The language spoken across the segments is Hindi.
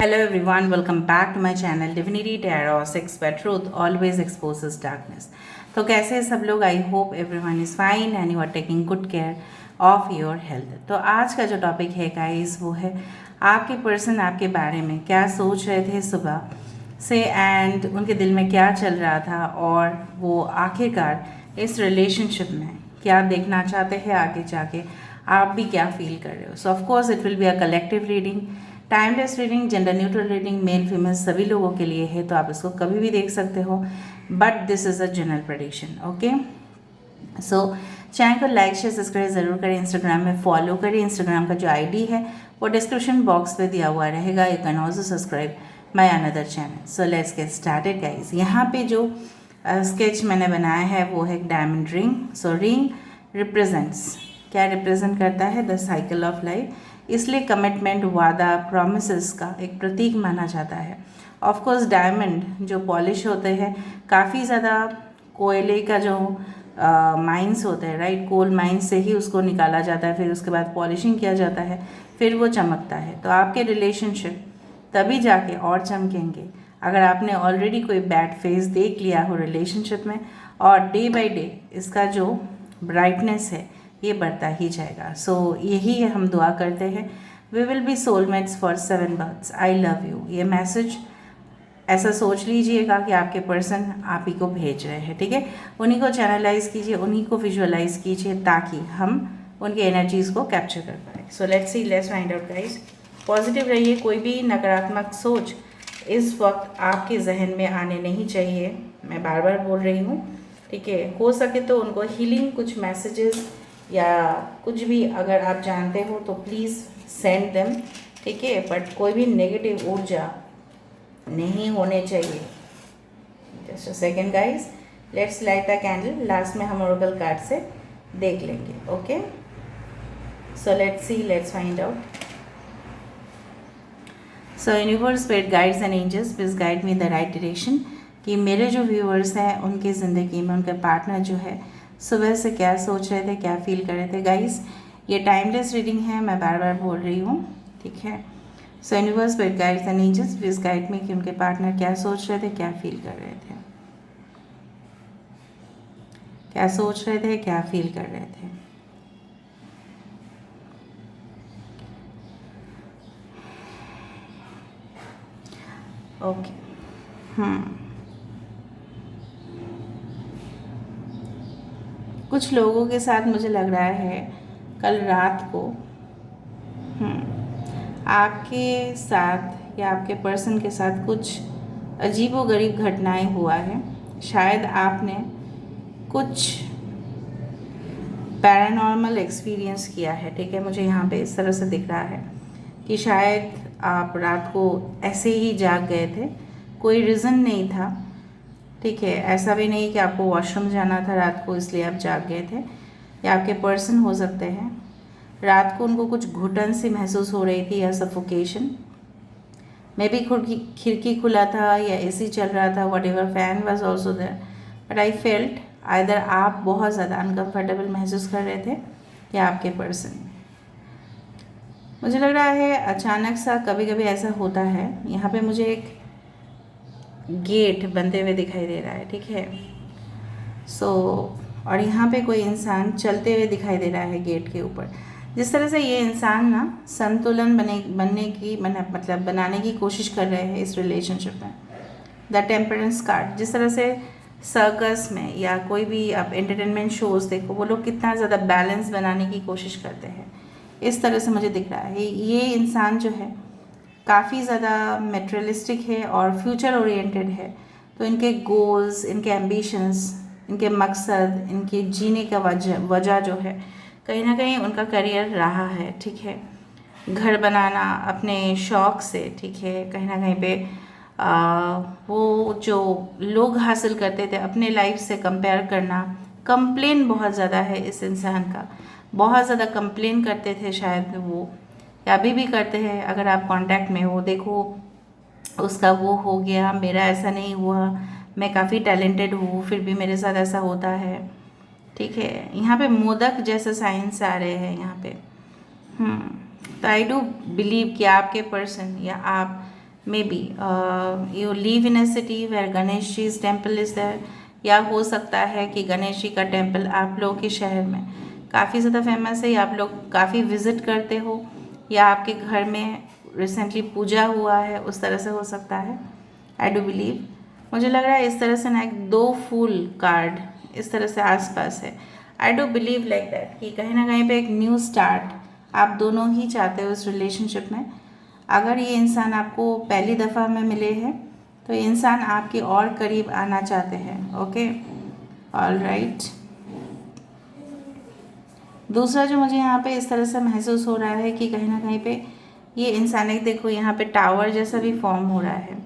Hello everyone, welcome back to my channel Divinity Tarot 6 where truth always exposes darkness. तो कैसे हैं सब लोग? I hope everyone is fine and you are taking good care of your health. तो आज का जो टॉपिक है गाइस वो है आपके पर्सन आपके बारे में क्या सोच रहे थे सुबह से एंड उनके दिल में क्या चल रहा था और वो आखिरकार इस रिलेशनशिप में क्या देखना चाहते हैं आगे जाके, आप भी क्या फील कर रहे हो। सो of course it will be a collective reading, timeless reading, gender neutral reading, male female सभी लोगों के लिए है, तो आप इसको कभी भी देख सकते हो, but this is a general prediction. Okay, so channel को लाइक शेयर सब्सक्राइब ज़रूर करें, इंस्टाग्राम में फॉलो करें। इंस्टाग्राम का जो आईडी है वो डिस्क्रिप्शन बॉक्स में दिया हुआ रहेगा। You can also subscribe my another channel. So let's get started guys. यहाँ पे जो स्केच मैंने बनाया है वो है डायमंड रिंग। सो रिंग रिप्रेजेंट्स, क्या रिप्रेजेंट करता है? द साइकिल ऑफ लाइफ, इसलिए कमिटमेंट, वादा, प्रोमिसेस का एक प्रतीक माना जाता है। ऑफ कोर्स डायमंड जो पॉलिश होते हैं, काफ़ी ज़्यादा कोयले का जो माइंस होते हैं, राइट, कोल माइंस से ही उसको निकाला जाता है, फिर उसके बाद पॉलिशिंग किया जाता है, फिर वो चमकता है। तो आपके रिलेशनशिप तभी जाके और चमकेंगे अगर आपने ऑलरेडी कोई बैड फेज देख लिया हो रिलेशनशिप में, और डे बाय डे इसका जो ब्राइटनेस है ये बढ़ता ही जाएगा। सो यही हम दुआ करते हैं, we will be soulmates for 7 births, I love you. ये मैसेज ऐसा सोच लीजिएगा कि आपके पर्सन आप ही को भेज रहे हैं, ठीक है। उन्हीं को चैनलाइज कीजिए, उन्हीं को विजुअलाइज कीजिए ताकि हम उनकी एनर्जीज़ को कैप्चर कर पाए। सो let's see, let's find out guys. Positive रहिए, कोई भी नकारात्मक सोच इस वक्त आपके जहन में आने नहीं चाहिए, मैं बार बार बोल रही हूँ, ठीक है। हो सके तो उनको हीलिंग कुछ मैसेजेस या कुछ भी अगर आप जानते हो तो प्लीज़ सेंड देम, ठीक है, बट कोई भी नेगेटिव ऊर्जा नहीं होने चाहिए। Just a second guys, let's light the candle. Last में हम ओरेकल कार्ड से देख लेंगे। Okay, so let's see, let's find out. So universe, spirit guides and angels, please guide me the right direction कि मेरे जो व्यूअर्स हैं उनकी ज़िंदगी में उनका पार्टनर जो है सुबह से क्या सोच रहे थे, क्या फील कर रहे थे। गाइस ये टाइमलेस रीडिंग है, मैं बार बार बोल रही हूँ, ठीक है। So universe, spirit guides and angels, please guide me कि उनके पार्टनर क्या सोच रहे थे, क्या फील कर रहे थे, क्या सोच रहे थे, क्या फील कर रहे थे। ओके, कुछ लोगों के साथ मुझे लग रहा है कल रात को आपके साथ या आपके पर्सन के साथ कुछ अजीबोगरीब घटनाएं हुआ है। शायद आपने कुछ पैरानॉर्मल एक्सपीरियंस किया है, ठीक है। मुझे यहाँ पे इस तरह से दिख रहा है कि शायद आप रात को ऐसे ही जाग गए थे, कोई रीज़न नहीं था, ठीक है। ऐसा भी नहीं कि आपको वॉशरूम जाना था रात को इसलिए आप जाग गए थे, या आपके पर्सन हो सकते हैं रात को उनको कुछ घुटन सी महसूस हो रही थी या सफोकेशन, मे बी खिड़की खुला था या एसी चल रहा था, whatever, fan was also there, but I felt either आप बहुत ज़्यादा अनकम्फर्टेबल महसूस कर रहे थे या आपके पर्सन। मुझे लग रहा है अचानक सा कभी कभी ऐसा होता है। यहाँ पे मुझे एक गेट बनते हुए दिखाई दे रहा है, ठीक है। सो और यहाँ पे कोई इंसान चलते हुए दिखाई दे रहा है गेट के ऊपर। जिस तरह से ये इंसान ना संतुलन बनने की मतलब बनाने की कोशिश कर रहे हैं इस रिलेशनशिप में। द टेम्परेंस कार्ड, जिस तरह से सर्कस में या कोई भी आप एंटरटेनमेंट शोज़ देखो, वो लोग कितना ज़्यादा बैलेंस बनाने की कोशिश करते हैं, इस तरह से मुझे दिख रहा है। ये इंसान जो है काफ़ी ज़्यादा मेटेरियलिस्टिक है और फ्यूचर ओरिएंटेड है, तो इनके गोल्स, इनके एम्बिशंस, इनके मकसद, इनके जीने का वजह जो है कहीं ना कहीं उनका करियर रहा है, ठीक है। घर बनाना अपने शौक़ से, ठीक है, कहीं ना कहीं पे वो जो लोग हासिल करते थे अपने लाइफ से कंपेयर करना, कंप्लेन बहुत ज़्यादा है इस इंसान का, बहुत ज़्यादा कंप्लेन करते थे शायद वो, या अभी भी करते हैं। अगर आप कांटेक्ट में हो, देखो उसका वो हो गया, मेरा ऐसा नहीं हुआ, मैं काफ़ी टैलेंटेड हूँ फिर भी मेरे साथ ऐसा होता है, ठीक है। यहाँ पे मोदक जैसे साइंस आ रहे हैं यहाँ पे। तो आई डू बिलीव कि आपके पर्सन या आप maybe you live in a city where Ganesh ji temple is there, या हो सकता है कि गणेश जी का टेम्पल आप लोगों के शहर में काफ़ी ज़्यादा फेमस है, या आप लोग काफ़ी विज़िट करते हो, या आपके घर में रिसेंटली पूजा हुआ है, उस तरह से हो सकता है। आई डू बिलीव, मुझे लग रहा है इस तरह से ना एक 2 फूल कार्ड इस तरह से आसपास है। I do believe like that कि कहीं ना कहीं पे एक न्यू स्टार्ट आप दोनों ही चाहते हो इस रिलेशनशिप में। अगर ये इंसान आपको पहली दफ़ा में मिले हैं तो ये इंसान आपके और करीब आना चाहते हैं। Okay, all right. दूसरा जो मुझे यहाँ पे इस तरह से महसूस हो रहा है कि कहीं ना कहीं पे ये इंसान, एक देखो यहाँ पे टावर जैसा भी फॉर्म हो रहा है।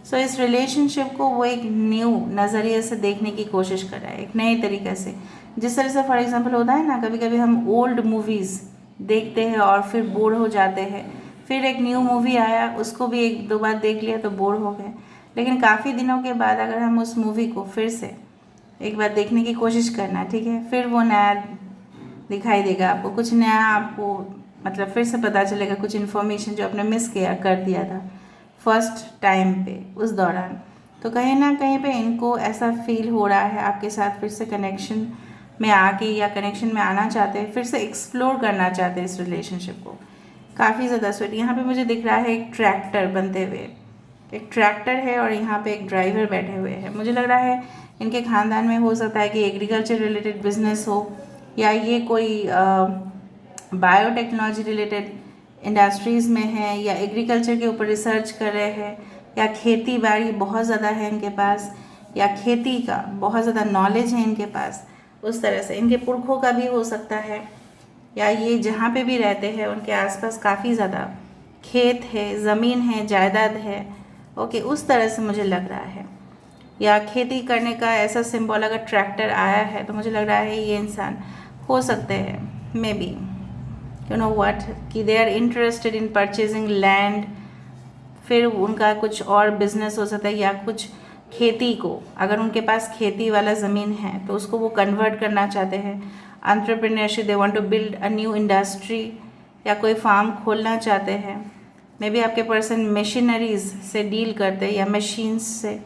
सो इस रिलेशनशिप को वो एक न्यू नज़रिए से देखने की कोशिश कर रहा है, एक नए तरीके से। जिस तरह से फॉर एग्जांपल होता है ना, कभी कभी हम ओल्ड मूवीज़ देखते हैं और फिर बोर हो जाते हैं, फिर एक न्यू मूवी आया, उसको भी 1-2 बार देख लिया तो बोर हो गए, लेकिन काफ़ी दिनों के बाद अगर हम उस मूवी को फिर से एक बार देखने की कोशिश करना, ठीक है, फिर वो नया दिखाई देगा आपको, कुछ नया आपको मतलब फिर से पता चलेगा, कुछ इन्फॉर्मेशन जो आपने मिस किया कर दिया था फर्स्ट टाइम पे उस दौरान। तो कहीं ना कहीं पे इनको ऐसा फील हो रहा है आपके साथ फिर से कनेक्शन में आके, या कनेक्शन में आना चाहते हैं, फिर से एक्सप्लोर करना चाहते हैं इस रिलेशनशिप को। काफ़ी ज़्यादा स्वीट यहाँ पे मुझे दिख रहा है एक ट्रैक्टर बनते हुए, एक ट्रैक्टर है और यहाँ पे एक ड्राइवर बैठे हुए हैं। मुझे लग रहा है इनके ख़ानदान में हो सकता है कि एग्रीकल्चर रिलेटेड बिजनेस हो, या ये कोई बायोटेक्नोलॉजी रिलेटेड इंडस्ट्रीज़ में है, या एग्रीकल्चर के ऊपर रिसर्च कर रहे हैं, या खेती बाड़ी बहुत ज़्यादा है इनके पास, या खेती का बहुत ज़्यादा नॉलेज है इनके पास। उस तरह से इनके पुरखों का भी हो सकता है, या ये जहाँ पे भी रहते हैं उनके आसपास काफ़ी ज़्यादा खेत है, ज़मीन है, जायदाद है। ओके, उस तरह से मुझे लग रहा है, या खेती करने का ऐसा सिंबल अगर ट्रैक्टर आया है तो मुझे लग रहा है ये इंसान हो सकते हैं maybe you know what कि they are interested in purchasing land, फिर उनका कुछ और बिजनेस हो सकता है, या कुछ खेती को, अगर उनके पास खेती वाला ज़मीन है तो उसको वो कन्वर्ट करना चाहते हैं। Entrepreneurship, they want to build a new industry, या कोई फार्म खोलना चाहते हैं। मे बी आपके पर्सन मशीनरीज से डील करते हैं, या मशीन्स से।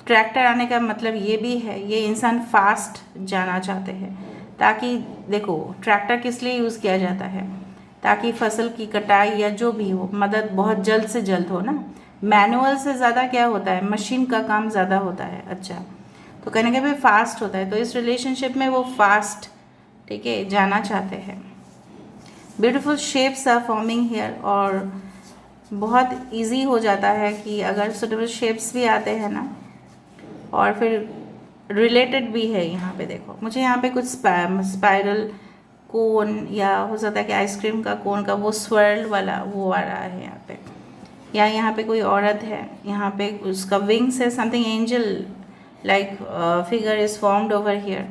ट्रैक्टर आने का मतलब ये भी है ये इंसान फास्ट जाना चाहते हैं, ताकि देखो ट्रैक्टर किस लिए यूज़ किया जाता है, ताकि फसल की कटाई या जो भी हो मदद बहुत जल्द से जल्द हो ना। मैनुअल से ज़्यादा क्या होता है, मशीन का काम ज़्यादा होता है। अच्छा, तो कहने के भी फास्ट होता है, तो इस रिलेशनशिप में वो फास्ट, ठीक है, जाना चाहते हैं। Beautiful shapes are forming here, और बहुत इजी हो जाता है कि अगर सुटेबल शेप्स भी आते हैं ना, और फिर रिलेटेड भी है। यहाँ पे देखो मुझे यहाँ पे कुछ स्पाइरल कोन, या हो सकता है कि आइसक्रीम का कोन का वो स्वर्ल वाला वो आ रहा है यहाँ पे, या यहाँ पे कोई औरत है, यहाँ पे उसका विंग्स है, something angel like figure is formed over here.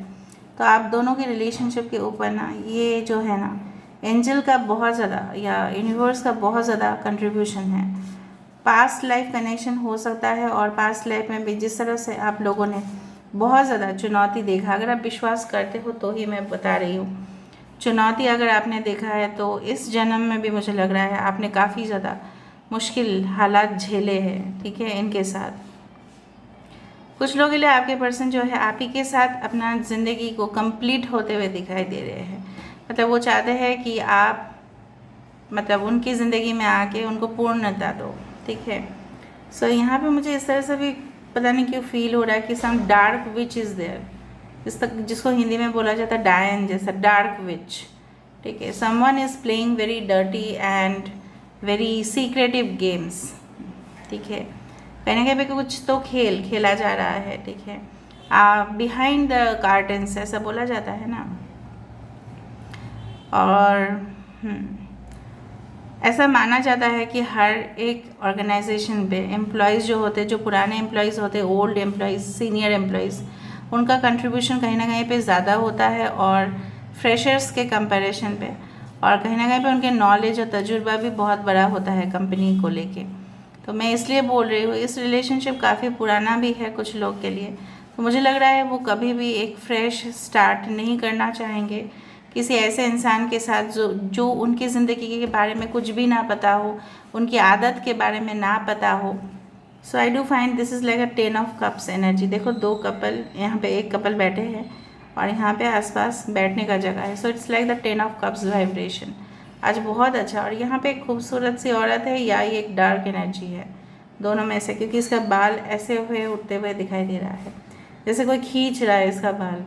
तो आप दोनों के रिलेशनशिप के ऊपर ना ये जो है ना एंजल का बहुत ज़्यादा, या यूनिवर्स का बहुत ज़्यादा कंट्रीब्यूशन है। पास्ट लाइफ कनेक्शन हो सकता है, और पास्ट लाइफ में भी जिस तरह से आप लोगों ने बहुत ज़्यादा चुनौती देखा, अगर आप विश्वास करते हो तो ही मैं बता रही हूँ, चुनौती अगर आपने देखा है तो इस जन्म में भी मुझे लग रहा है आपने काफ़ी ज़्यादा मुश्किल हालात झेले हैं, ठीक है, इनके साथ। कुछ लोगों के लिए आपके पर्सन जो है आप ही के साथ अपना ज़िंदगी को कंप्लीट होते हुए दिखाई दे रहे हैं। मतलब वो चाहते हैं कि आप मतलब उनकी ज़िंदगी में आके उनको पूर्णता दो, ठीक है। सो यहाँ पे मुझे इस तरह से भी पता नहीं क्यों फील हो रहा है कि some dark which is there, जिसको हिंदी में बोला जाता है डायन जैसा, डार्क विच, ठीक है। Someone is playing very dirty and very secretive games, ठीक है। कहने के भी कुछ तो खेल खेला जा रहा है, ठीक है, बिहाइंड द कार्टन्स ऐसा बोला जाता है ना। और ऐसा माना जाता है कि हर एक ऑर्गेनाइजेशन पे एम्प्लॉयज़ जो होते हैं, जो पुराने एम्प्लॉयज़ होते हैं, ओल्ड एम्प्लॉयज़, सीनियर एम्प्लॉयज़, उनका कंट्रीब्यूशन कहीं ना कहीं पे ज़्यादा होता है और फ्रेशर्स के कंपैरिजन पे, और कहीं ना कहीं पे उनके नॉलेज और तजुर्बा भी बहुत बड़ा होता है कंपनी को लेके। तो मैं इसलिए बोल रही हूँ इस रिलेशनशिप काफ़ी पुराना भी है कुछ लोग के लिए, तो मुझे लग रहा है वो कभी भी एक फ्रेश स्टार्ट नहीं करना चाहेंगे, किसी ऐसे इंसान के साथ जो उनकी ज़िंदगी के बारे में कुछ भी ना पता हो, उनकी आदत के बारे में ना पता हो। So I do find this is like a 10 of cups energy. देखो 2 कपल, यहाँ पे एक कपल बैठे हैं और यहाँ पे आसपास बैठने का जगह है। So it's like the 10 of cups vibration. आज बहुत अच्छा। और यहाँ पे एक खूबसूरत सी औरत है या ये एक डार्क एनर्जी है, दोनों में से, क्योंकि इसका बाल ऐसे हुए उठते हुए दिखाई दे रहा है, जैसे कोई खींच रहा है इसका बाल।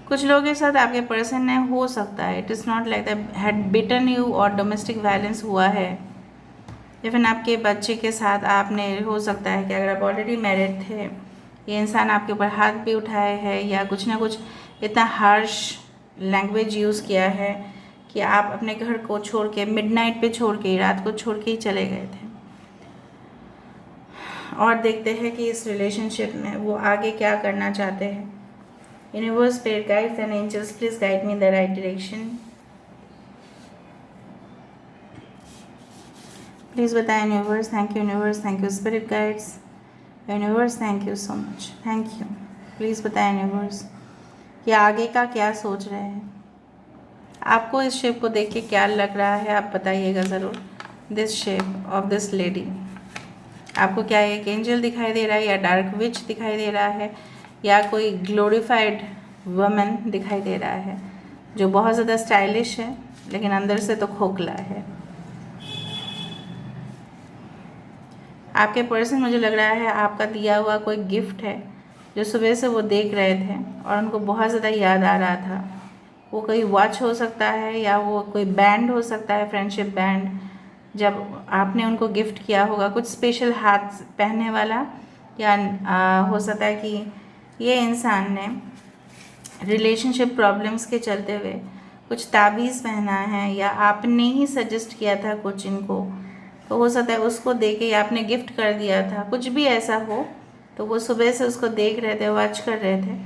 कुछ लोगों के साथ आपके पर्सन ने, हो सकता है, it is not like that had bitten you, और डोमेस्टिक वायलेंस हुआ है। इवन आपके बच्चे के साथ आपने, हो सकता है कि अगर आप ऑलरेडी मैरिड थे, ये इंसान आपके ऊपर हाथ भी उठाए है या कुछ ना कुछ इतना हार्श लैंग्वेज यूज़ किया है कि आप अपने घर को छोड़ के, मिडनाइट पे छोड़ के, रात को छोड़ के ही चले गए थे। और देखते हैं कि इस रिलेशनशिप में वो आगे क्या करना चाहते हैं। Universe, spirit guides and angels, please guide me the right direction. Please बताएं universe. Thank you universe, thank you spirit guides. Universe thank you so much, thank you. Please बताएं यूनिवर्स कि आगे का क्या सोच रहे हैं। आपको इस शेप को देख के क्या लग रहा है, आप बताइएगा ज़रूर। This shape of this lady, आपको क्या एक एंजल दिखाई दे रहा है, या डार्क विच दिखाई दे रहा है, या कोई ग्लोरीफाइड वुमन दिखाई दे रहा है जो बहुत ज़्यादा स्टाइलिश है लेकिन अंदर से तो खोखला है। आपके पर्सन, मुझे लग रहा है आपका दिया हुआ कोई गिफ्ट है जो सुबह से वो देख रहे थे और उनको बहुत ज़्यादा याद आ रहा था। वो कोई वॉच हो सकता है या वो कोई बैंड हो सकता है, फ्रेंडशिप बैंड, जब आपने उनको गिफ्ट किया होगा, कुछ स्पेशल हाथ पहनने वाला। या हो सकता है कि ये इंसान ने रिलेशनशिप प्रॉब्लम्स के चलते हुए कुछ ताबीज़ पहना है, या आपने ही सजेस्ट किया था कुछ इनको, तो हो सकता है उसको दे के, या आपने गिफ्ट कर दिया था, कुछ भी ऐसा हो। तो वो सुबह से उसको देख रहे थे, वॉच कर रहे थे,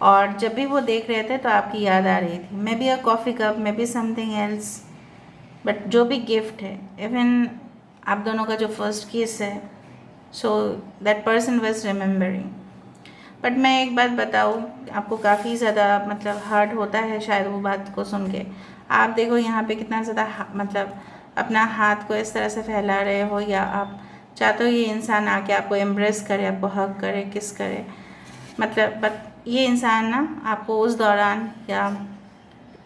और जब भी वो देख रहे थे तो आपकी याद आ रही थी। May be a coffee cup, may be something else, but जो भी गिफ्ट है, इवन आप दोनों का जो फर्स्ट किस है, so that person was remembering. But मैं एक बात बताऊँ, आपको काफ़ी ज़्यादा मतलब हर्ट होता है शायद वो बात को सुन के। आप देखो यहाँ पे कितना ज़्यादा मतलब अपना हाथ को इस तरह से फैला रहे हो, या आप चाहते हो ये इंसान आके आपको एम्ब्रेस करे, आपको हग करे, किस करे, मतलब बट ये इंसान ना आपको उस दौरान, या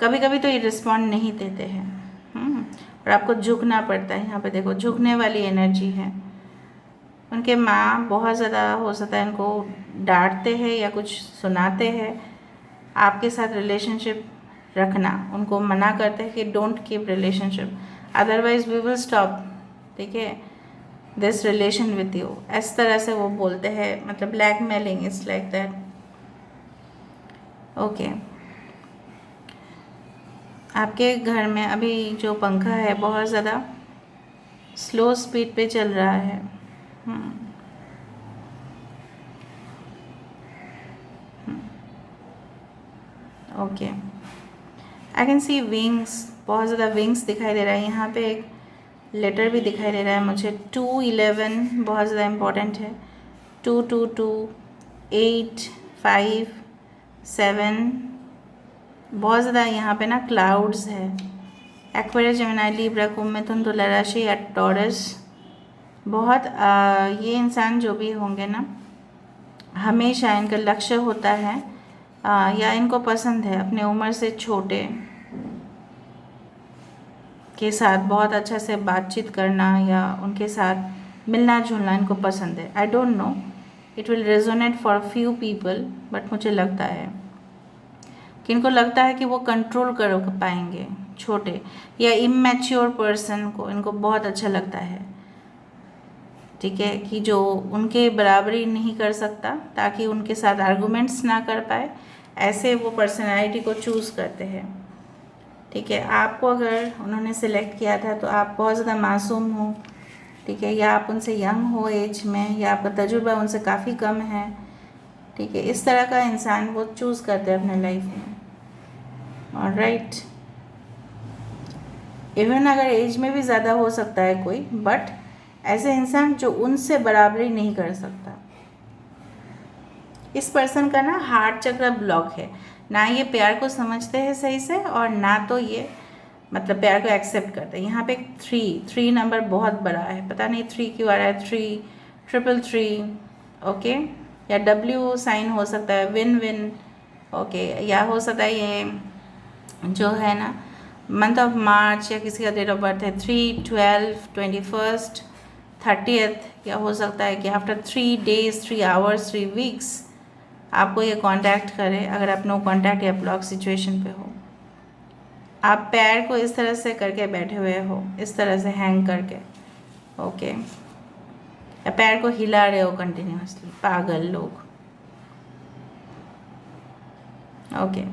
कभी कभी तो ये रिस्पॉन्ड नहीं देते हैं। और आपको झुकना पड़ता है। यहाँ पे देखो झुकने वाली एनर्जी है। उनके माँ बहुत ज़्यादा, हो सकता है उनको डांटते हैं या कुछ सुनाते हैं, आपके साथ रिलेशनशिप रखना, उनको मना करते हैं कि don't keep relationship, otherwise we will stop, ठीक है, दिस रिलेशन विथ यू। इस तरह से वो बोलते हैं, मतलब blackmailing is like that. Okay, आपके घर में अभी जो पंखा है बहुत ज़्यादा स्लो स्पीड पे चल रहा है। Okay, I can see wings, बहुत ज़्यादा विंग्स दिखाई दे रहा है। यहाँ पे एक लेटर भी दिखाई दे रहा है मुझे। 211 बहुत ज़्यादा इम्पोर्टेंट है। 222 8 5 7 बहुत ज़्यादा यहाँ पे ना क्लाउड्स है। एक्वेरियस, जेमिनी, लिब्रा, कुंभ, मिथुन, तुला राशि या टॉरस। बहुत ये इंसान जो भी होंगे ना, हमेशा इनका लक्ष्य होता है या इनको पसंद है अपने उम्र से छोटे के साथ बहुत अच्छा से बातचीत करना, या उनके साथ मिलना जुलना इनको पसंद है। I don't know, it will resonate for few people, but मुझे लगता है कि इनको लगता है कि वो कंट्रोल कर पाएंगे छोटे या इमैच्योर पर्सन को, इनको बहुत अच्छा लगता है, ठीक है, कि जो उनके बराबरी नहीं कर सकता, ताकि उनके साथ आर्गूमेंट्स ना कर पाए, ऐसे वो पर्सनैलिटी को चूज़ करते हैं, ठीक है। आपको अगर उन्होंने सेलेक्ट किया था तो आप बहुत ज़्यादा मासूम हो, ठीक है, या आप उनसे यंग हो एज में, या आपका तजुर्बा उनसे काफ़ी कम है, ठीक है। इस तरह का इंसान वो चूज़ करते हैं अपने लाइफ में। ऑलराइट, इवन अगर एज में भी ज़्यादा हो सकता है कोई, बट ऐसे इंसान जो उनसे बराबरी नहीं कर सकता। इस पर्सन का ना हार्ट चक्र ब्लॉक है, ना ये प्यार को समझते हैं सही से और ना तो ये मतलब प्यार को एक्सेप्ट करते हैं। यहाँ पे 3 नंबर बहुत बड़ा है, पता नहीं 3 क्यों आ रहा है, 3 ओके, या W साइन हो सकता है, विन विन, ओके, या हो सकता है ये जो है ना मंथ ऑफ मार्च या किसी का डेट ऑफ बर्थ है 3, 12, 21, 30th, या हो सकता है कि आफ्टर 3 days, 3 hours, 3 weeks आपको ये कांटेक्ट करे। अगर आप नो कांटेक्ट या ब्लॉक सिचुएशन पे हो, आप पैर को इस तरह से करके बैठे हुए हो, इस तरह से हैंग करके, ओके, या पैर को हिला रहे हो कंटिन्यूसली, पागल लोग, ओके।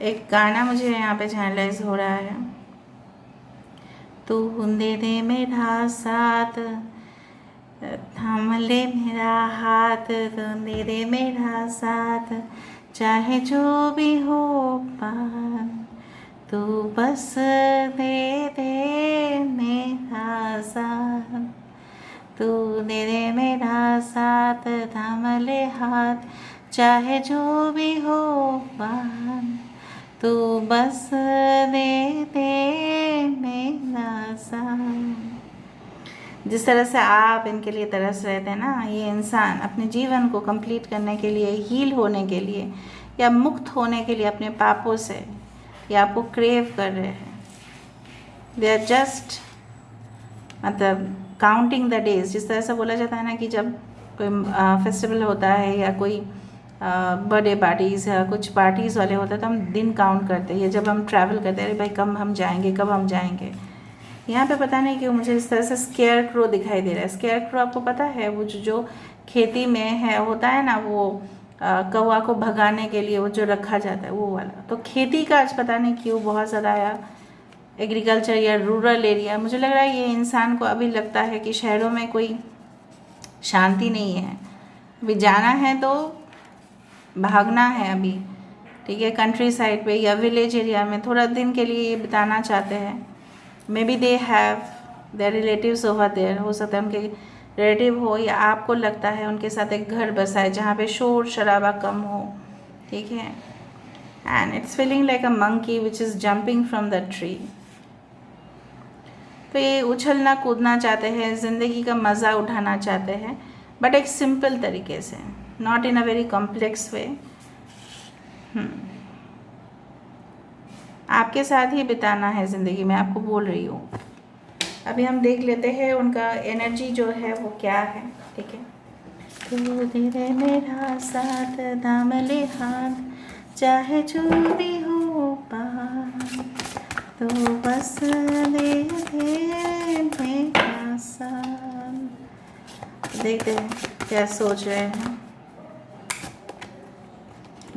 एक गाना मुझे यहाँ पे चैनलाइज हो रहा है, तू दे दे मेरा साथ, थाम ले मेरा हाथ, तू दे दे मेरा साथ, चाहे जो भी हो पार, तू बस दे दे मेरा साथ, तू दे दे मेरा साथ, थाम ले हाथ, चाहे जो भी हो पार, तू बस दे दे मेरा साथ। जिस तरह से आप इनके लिए तरस रहे थे ना, ये इंसान अपने जीवन को कंप्लीट करने के लिए, हील होने के लिए या मुक्त होने के लिए अपने पापों से, या आपको क्रेव कर रहे हैं। दे आर जस्ट मतलब काउंटिंग द डेज। जिस तरह से बोला जाता है ना कि जब कोई फेस्टिवल होता है या कोई बर्थडे पार्टीज़ या कुछ पार्टीज़ वाले होते हैं तो हम दिन काउंट करते हैं, या जब हम ट्रैवल करते हैं, अरे भाई कब हम जाएंगे, कब हम जाएंगे। यहाँ पे पता नहीं क्यों मुझे इस तरह से स्केयर क्रो दिखाई दे रहा है। स्केयर क्रो आपको पता है, वो जो खेती में है होता है ना, वो कौवा को भगाने के लिए वो जो रखा जाता है वो वाला। तो खेती का आज पता नहीं क्यों बहुत ज़्यादा आया, एग्रीकल्चर या रूरल एरिया। मुझे लग रहा है ये इंसान को अभी लगता है कि शहरों में कोई शांति नहीं है, अभी जाना है तो भागना है अभी, ठीक है, कंट्री साइड पे या विलेज एरिया में थोड़ा दिन के लिए ये बिताना चाहते हैं। Maybe they have their relatives over there, हो सकता है उनके रिलेटिव हो या आपको लगता है उनके साथ एक घर बसा है जहाँ पे शोर शराबा कम हो, ठीक है। And it's feeling like a monkey which is jumping from the tree. तो ये उछलना कूदना चाहते हैं, ज़िंदगी का मज़ा उठाना चाहते हैं, बट एक सिंपल तरीके से, not in a very complex way. आपके साथ ही बिताना है ज़िंदगी में, आपको बोल रही हूँ। अभी हम देख लेते हैं उनका एनर्जी जो है वो क्या है, ठीक है। तू दे दे मेरा साथ, दाम ले हाथ, चाहे जो भी हो पार, तो बस दे दे मेरा साथ। देखते हैं क्या सोच रहे हैं।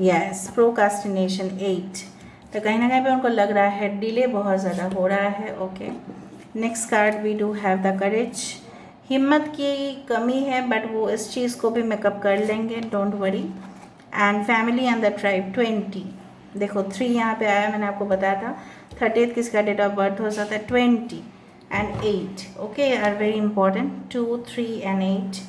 Yes, procrastination 8। तो कहीं ना कहीं पे उनको लग रहा है डिले बहुत ज़्यादा हो रहा है, okay. Next card we do have the courage. हिम्मत की कमी है बट वो इस चीज़ को भी मेकअप कर लेंगे, don't worry. And family and the tribe 20। देखो 3 यहाँ पे आया, मैंने आपको बताया था 30th किसका डेट ऑफ बर्थ हो सकता है, 20 and 8, okay, are very important, 2, 3 and 8।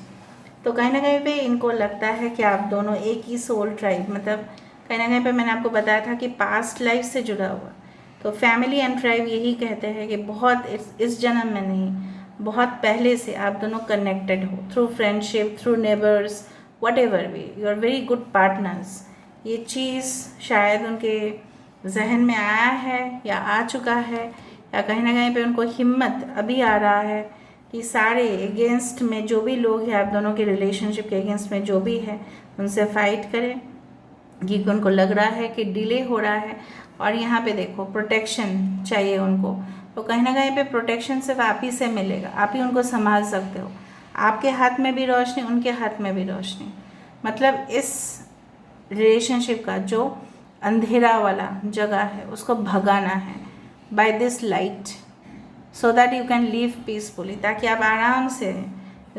तो कहीं ना कहीं पे इनको लगता है कि आप दोनों एक ही सोल ट्राइब, मतलब कहीं ना कहीं पे मैंने आपको बताया था कि पास्ट लाइफ से जुड़ा हुआ। तो फैमिली एंड ट्राइब यही कहते हैं कि बहुत इस जन्म में नहीं, बहुत पहले से आप दोनों कनेक्टेड हो, through friendship, through neighbours, whatever way, you are very good partners. ये चीज़ शायद उनके जहन में आया है या आ चुका है, या कहीं ना कहीं पे उनको हिम्मत अभी आ रहा है कि सारे अगेंस्ट में जो भी लोग हैं, आप दोनों के रिलेशनशिप के अगेंस्ट में जो भी है, उनसे फाइट करें, क्योंकि उनको लग रहा है कि डिले हो रहा है। और यहाँ पे देखो प्रोटेक्शन चाहिए उनको, तो कहीं ना कहीं पे प्रोटेक्शन सिर्फ आप ही से मिलेगा, आप ही उनको संभाल सकते हो। आपके हाथ में भी रोशनी, उनके हाथ में भी रोशनी, मतलब इस रिलेशनशिप का जो अंधेरा वाला जगह है उसको भगाना है by this light, so that you can live peacefully, ताकि आप आराम से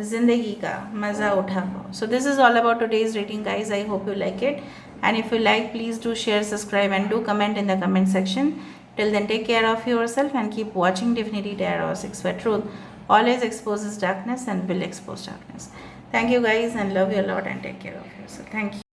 ज़िंदगी का मज़ा उठा पाओ। So this is all about today's reading guys, I hope you like it, and if you like, please do share, subscribe and do comment in the comment section. Till then, take care of yourself and keep watching Divinity Tarot 6, where truth always exposes darkness and will expose darkness. Thank you guys and love you a lot and take care of yourself. Thank you.